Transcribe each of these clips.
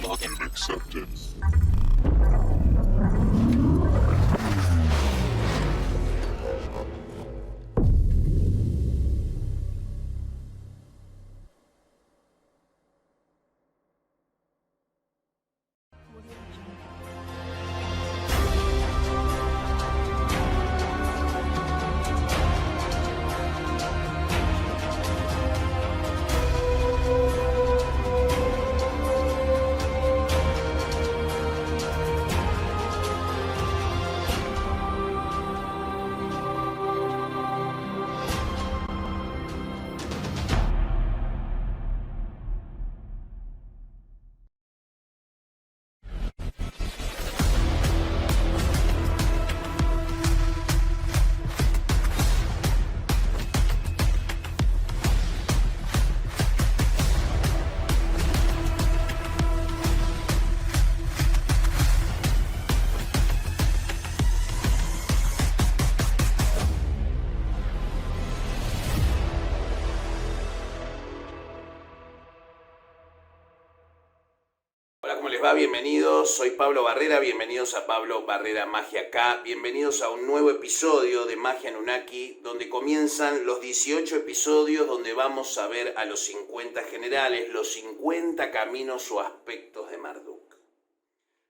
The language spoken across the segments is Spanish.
Login accepted. Hola, ¿cómo les va? Bienvenidos, soy Pablo Barrera, bienvenidos a Pablo Barrera Magia Acá, bienvenidos a un nuevo episodio de Magia Anunnaki, donde comienzan los 18 episodios donde vamos a ver a los 50 generales, los 50 caminos o aspectos de Marduk.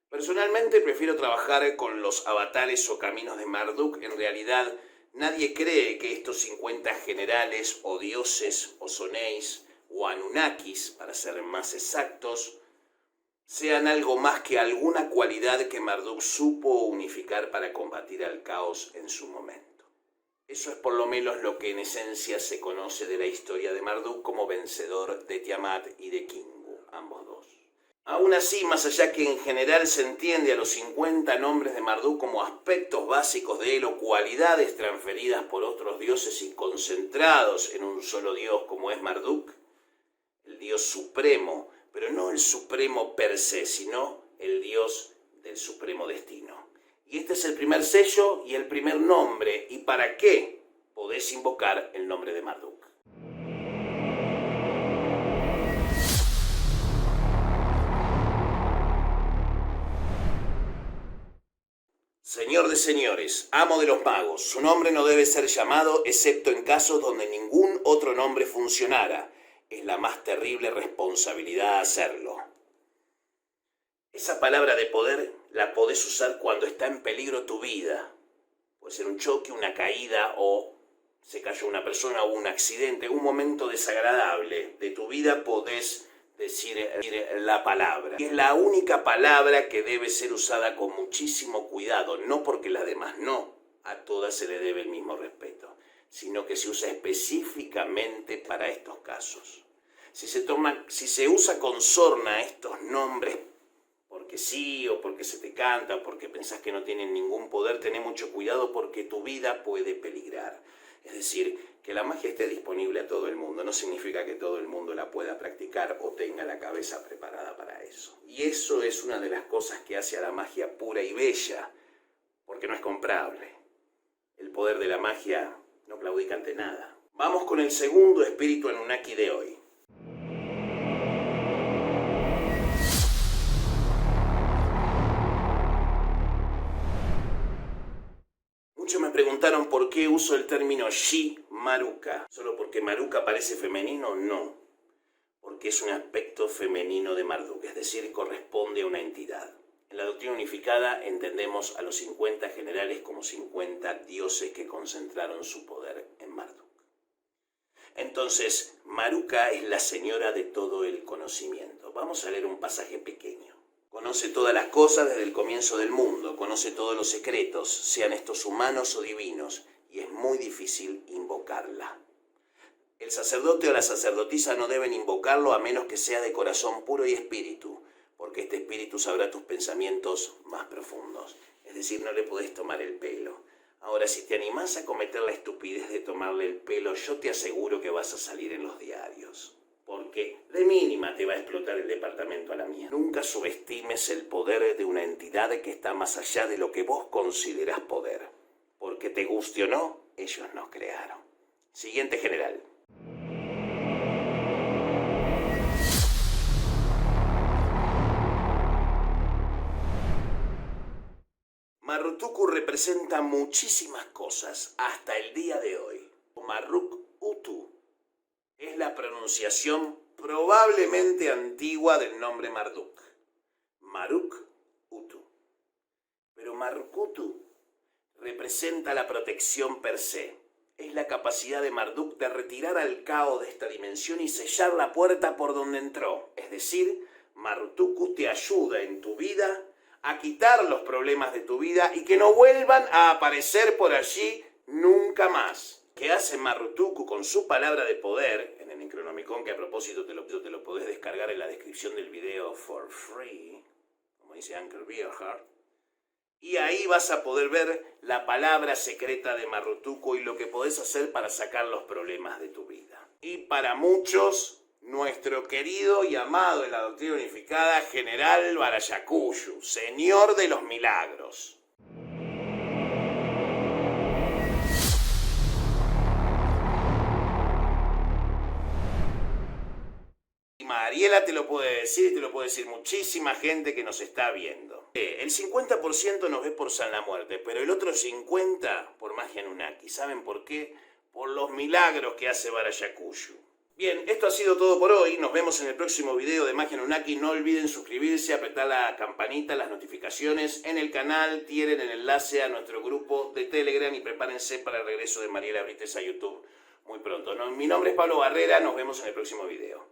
Personalmente prefiero trabajar con los avatares o caminos de Marduk. En realidad nadie cree que estos 50 generales o dioses o soneis o Anunnakis, para ser más exactos, sean algo más que alguna cualidad que Marduk supo unificar para combatir al caos en su momento. Eso es por lo menos lo que en esencia se conoce de la historia de Marduk como vencedor de Tiamat y de Kingu, ambos dos. Aún así, más allá que en general se entiende a los 50 nombres de Marduk como aspectos básicos de él o cualidades transferidas por otros dioses y concentrados en un solo dios como es Marduk, el dios supremo, pero no el supremo per se, sino el dios del supremo destino. Y este es el primer sello y el primer nombre. ¿Y para qué podés invocar el nombre de Marduk? Señor de señores, amo de los magos, su nombre no debe ser llamado excepto en casos donde ningún otro nombre funcionara. Es la más terrible responsabilidad hacerlo. Esa palabra de poder la podés usar cuando está en peligro tu vida. Puede ser un choque, una caída o se cayó una persona o un accidente, un momento desagradable de tu vida. Podés decir la palabra. Y es la única palabra que debe ser usada con muchísimo cuidado, no porque las demás no, a todas se le debe el mismo respeto, sino que se usa específicamente para estos casos. Si se usa con sorna estos nombres porque sí o porque se te canta o porque pensás que no tienen ningún poder, tené mucho cuidado porque tu vida puede peligrar. Es decir, que la magia esté disponible a todo el mundo no significa que todo el mundo la pueda practicar o tenga la cabeza preparada para eso. Y eso es una de las cosas que hace a la magia pura y bella, porque no es comprable. El poder de la magia no claudica ante nada. Vamos con el segundo espíritu Anunnaki de hoy. Muchos me preguntaron por qué uso el término Shi Maruka. ¿Solo porque Maruka parece femenino? No. Porque es un aspecto femenino de Marduk, es decir, corresponde a una entidad. En la doctrina unificada entendemos a los 50 generales como 50 dioses que concentraron su poder en Marduk. Entonces, Maruka es la señora de todo el conocimiento. Vamos a leer un pasaje pequeño. Conoce todas las cosas desde el comienzo del mundo, conoce todos los secretos, sean estos humanos o divinos, y es muy difícil invocarla. El sacerdote o la sacerdotisa no deben invocarlo a menos que sea de corazón puro y espíritu, porque porque este espíritu sabrá tus pensamientos más profundos. Es decir, no le podés tomar el pelo. Ahora, si te animás a cometer la estupidez de tomarle el pelo, yo te aseguro que vas a salir en los diarios. Porque de mínima te va a explotar el departamento a la mía. Nunca subestimes el poder de una entidad que está más allá de lo que vos considerás poder. Porque te guste o no, ellos nos crearon. Siguiente general. Marrutuku representa muchísimas cosas hasta el día de hoy. Marruk Utu es la pronunciación probablemente antigua del nombre Marduk. Maruk Utu. Pero Marruk Utu representa la protección per se. Es la capacidad de Marduk de retirar al caos de esta dimensión y sellar la puerta por donde entró. Es decir, Marrutuku te ayuda en tu vida a quitar los problemas de tu vida y que no vuelvan a aparecer por allí nunca más. ¿Qué hace Marrutuku con su palabra de poder en el Necronomicon, que a propósito te lo podés descargar en la descripción del video for free, como dice Uncle Bearheart? Y ahí vas a poder ver la palabra secreta de Marrutuku y lo que podés hacer para sacar los problemas de tu vida. Y para muchos, nuestro querido y amado en la doctrina unificada General Barayacuyu, Señor de los Milagros. Y Mariela te lo puede decir y te lo puede decir muchísima gente que nos está viendo. El 50% nos ve por San la Muerte, pero el otro 50% por Magia Anunnaki. ¿Saben por qué? Por los milagros que hace Barayacuyu. Bien, esto ha sido todo por hoy. Nos vemos en el próximo video de Magia Anunnaki. No olviden suscribirse, apretar la campanita, las notificaciones. En el canal tienen el enlace a nuestro grupo de Telegram y prepárense para el regreso de Mariela Brites a YouTube muy pronto. Mi nombre es Pablo Barrera. Nos vemos en el próximo video.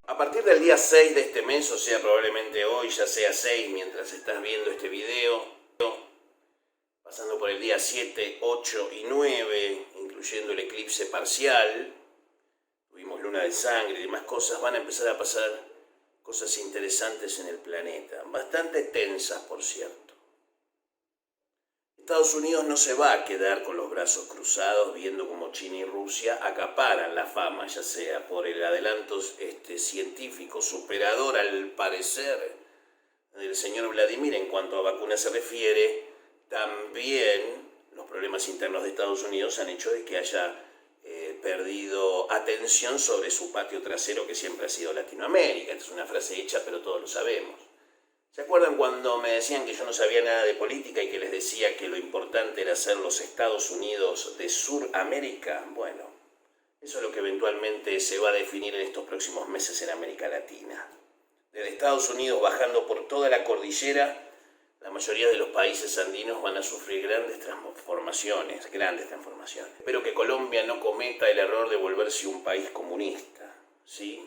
A partir del día 6 de este mes, o sea, probablemente hoy ya sea 6 mientras estás viendo este video, pasando por el día 7, 8 y 9, incluyendo el eclipse parcial, tuvimos luna de sangre y demás cosas, van a empezar a pasar cosas interesantes en el planeta, bastante tensas, por cierto. Estados Unidos no se va a quedar con los brazos cruzados viendo cómo China y Rusia acaparan la fama, ya sea por el adelanto científico superador al parecer del señor Vladimir en cuanto a vacunas se refiere, también los problemas internos de Estados Unidos han hecho de que haya perdido atención sobre su patio trasero que siempre ha sido Latinoamérica. Esta es una frase hecha, pero todos lo sabemos. ¿Se acuerdan cuando me decían que yo no sabía nada de política y que les decía que lo importante era ser los Estados Unidos de Suramérica? Bueno, eso es lo que eventualmente se va a definir en estos próximos meses en América Latina. Desde Estados Unidos bajando por toda la cordillera, la mayoría de los países andinos van a sufrir grandes transformaciones. Espero que Colombia no cometa el error de volverse un país comunista, ¿sí?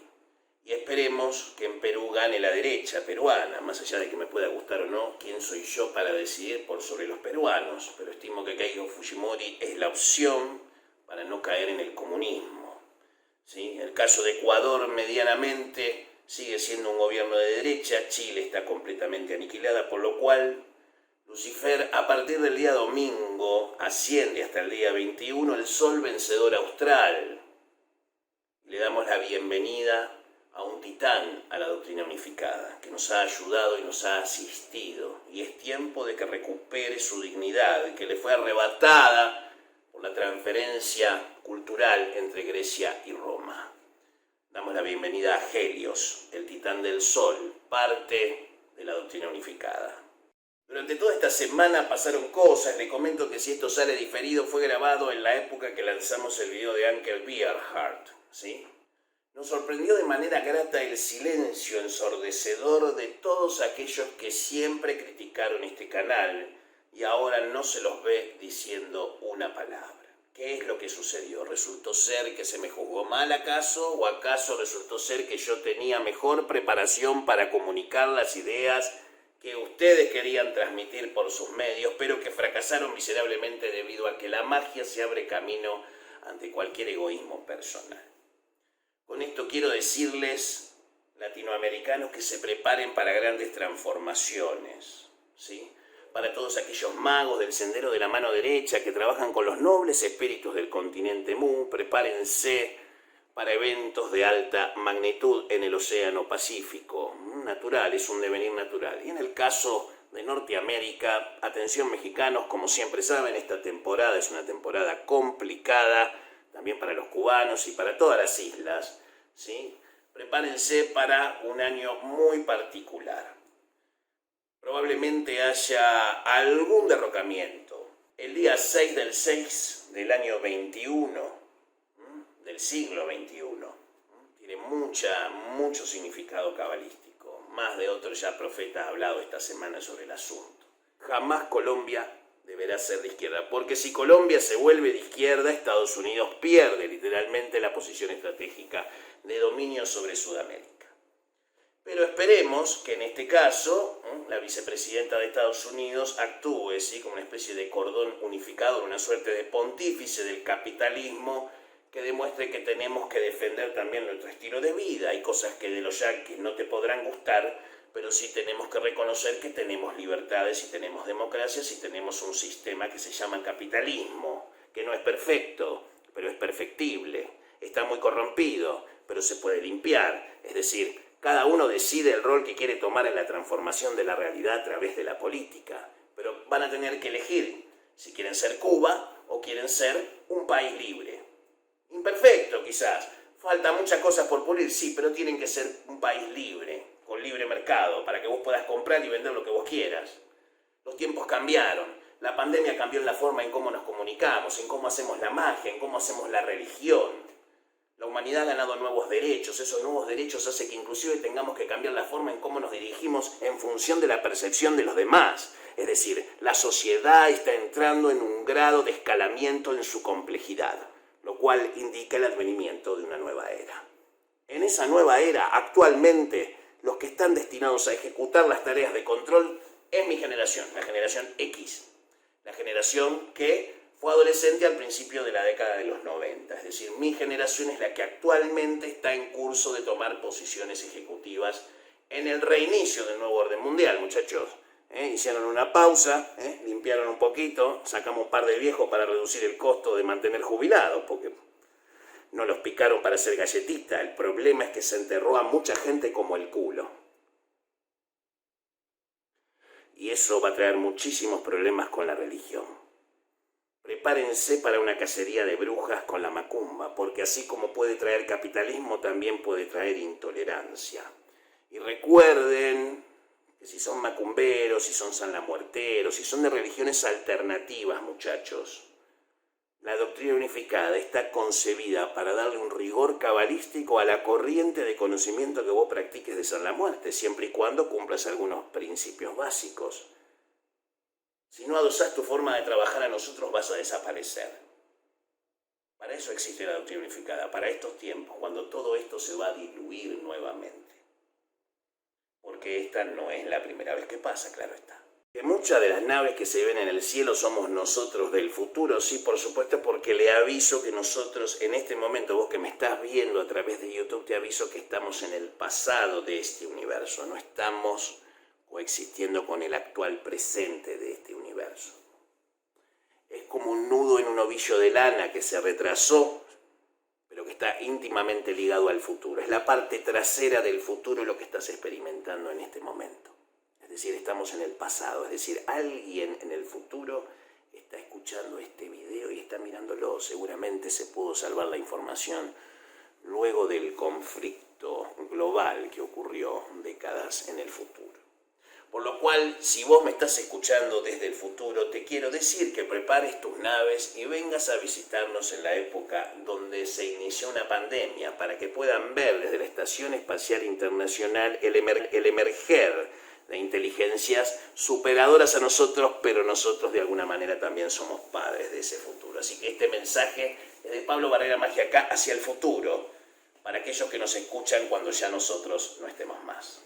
Y esperemos que en Perú gane la derecha peruana, más allá de que me pueda gustar o no, quién soy yo para decidir por sobre los peruanos, pero estimo que Keiko Fujimori es la opción para no caer en el comunismo. ¿Sí? El caso de Ecuador medianamente sigue siendo un gobierno de derecha, Chile está completamente aniquilada, por lo cual Lucifer a partir del día domingo asciende hasta el día 21 el sol vencedor austral. Le damos la bienvenida a un titán a la doctrina unificada, que nos ha ayudado y nos ha asistido. Y es tiempo de que recupere su dignidad, que le fue arrebatada por la transferencia cultural entre Grecia y Roma. Damos la bienvenida a Helios, el titán del sol, parte de la doctrina unificada. Durante toda esta semana pasaron cosas. Le comento que si esto sale diferido, fue grabado en la época que lanzamos el video de Uncle Bearheart, ¿sí? Nos sorprendió de manera grata el silencio ensordecedor de todos aquellos que siempre criticaron este canal y ahora no se los ve diciendo una palabra. ¿Qué es lo que sucedió? ¿Resultó ser que se me juzgó mal acaso? ¿O acaso resultó ser que yo tenía mejor preparación para comunicar las ideas que ustedes querían transmitir por sus medios, pero que fracasaron miserablemente debido a que la magia se abre camino ante cualquier egoísmo personal? Con esto quiero decirles, latinoamericanos, que se preparen para grandes transformaciones, ¿sí? Para todos aquellos magos del sendero de la mano derecha que trabajan con los nobles espíritus del continente Mu, prepárense para eventos de alta magnitud en el Océano Pacífico. Natural, es un devenir natural. Y en el caso de Norteamérica, atención mexicanos, como siempre saben, esta temporada es una temporada complicada, también para los cubanos y para todas las islas, ¿sí? Prepárense para un año muy particular. Probablemente haya algún derrocamiento. El día 6 del 6 del año 21, del siglo 21, tiene mucho significado cabalístico. Más de otro ya profeta ha hablado esta semana sobre el asunto. Jamás Colombia deberá ser de izquierda, porque si Colombia se vuelve de izquierda, Estados Unidos pierde literalmente la posición estratégica de dominio sobre Sudamérica. Pero esperemos que en este caso la vicepresidenta de Estados Unidos actúe, ¿sí?, como una especie de cordón unificador, una suerte de pontífice del capitalismo que demuestre que tenemos que defender también nuestro estilo de vida. Hay cosas que de los yanquis no te podrán gustar, pero sí tenemos que reconocer que tenemos libertades y tenemos democracias y tenemos un sistema que se llama capitalismo, que no es perfecto, pero es perfectible. Está muy corrompido, pero se puede limpiar. Es decir, cada uno decide el rol que quiere tomar en la transformación de la realidad a través de la política, pero van a tener que elegir si quieren ser Cuba o quieren ser un país libre. Imperfecto quizás, falta muchas cosas por pulir, sí, pero tienen que ser un país libre, con libre mercado, para que vos puedas comprar y vender lo que vos quieras. Los tiempos cambiaron, la pandemia cambió en la forma en cómo nos comunicamos, en cómo hacemos la magia, en cómo hacemos la religión. La humanidad ha ganado nuevos derechos, esos nuevos derechos hacen que inclusive tengamos que cambiar la forma en cómo nos dirigimos en función de la percepción de los demás. Es decir, la sociedad está entrando en un grado de escalamiento en su complejidad, lo cual indica el advenimiento de una nueva era. En esa nueva era, actualmente, los que están destinados a ejecutar las tareas de control es mi generación, la generación X, la generación que fue adolescente al principio de la década de los 90, es decir, mi generación es la que actualmente está en curso de tomar posiciones ejecutivas en el reinicio del nuevo orden mundial, muchachos. Hicieron una pausa, limpiaron un poquito, sacamos un par de viejos para reducir el costo de mantener jubilados, porque no los picaron para hacer galletita. El problema es que se enterró a mucha gente como el culo. Y eso va a traer muchísimos problemas con la religión. Prepárense para una cacería de brujas con la macumba, porque así como puede traer capitalismo, también puede traer intolerancia. Y recuerden que si son macumberos, si son sanlamuerteros, si son de religiones alternativas, muchachos, la doctrina unificada está concebida para darle un rigor cabalístico a la corriente de conocimiento que vos practiques de San la Muerte, siempre y cuando cumplas algunos principios básicos. Si no adosás tu forma de trabajar a nosotros, vas a desaparecer. Para eso existe la doctrina unificada, para estos tiempos, cuando todo esto se va a diluir nuevamente. Porque esta no es la primera vez que pasa, claro está. Que muchas de las naves que se ven en el cielo somos nosotros del futuro, sí, por supuesto, porque le aviso que nosotros en este momento, vos que me estás viendo a través de YouTube, te aviso que estamos en el pasado de este universo, no estamos coexistiendo con el actual presente de este universo. Es como un nudo en un ovillo de lana que se retrasó, pero que está íntimamente ligado al futuro. Es la parte trasera del futuro lo que estás experimentando en este momento. Es decir, estamos en el pasado, es decir, alguien en el futuro está escuchando este video y está mirándolo. Seguramente se pudo salvar la información luego del conflicto global que ocurrió décadas en el futuro. Por lo cual, si vos me estás escuchando desde el futuro, te quiero decir que prepares tus naves y vengas a visitarnos en la época donde se inició una pandemia, para que puedan ver desde la Estación Espacial Internacional el emerger de inteligencias superadoras a nosotros, pero nosotros de alguna manera también somos padres de ese futuro. Así que este mensaje es de Pablo Barrera Magia K hacia el futuro, para aquellos que nos escuchan cuando ya nosotros no estemos más.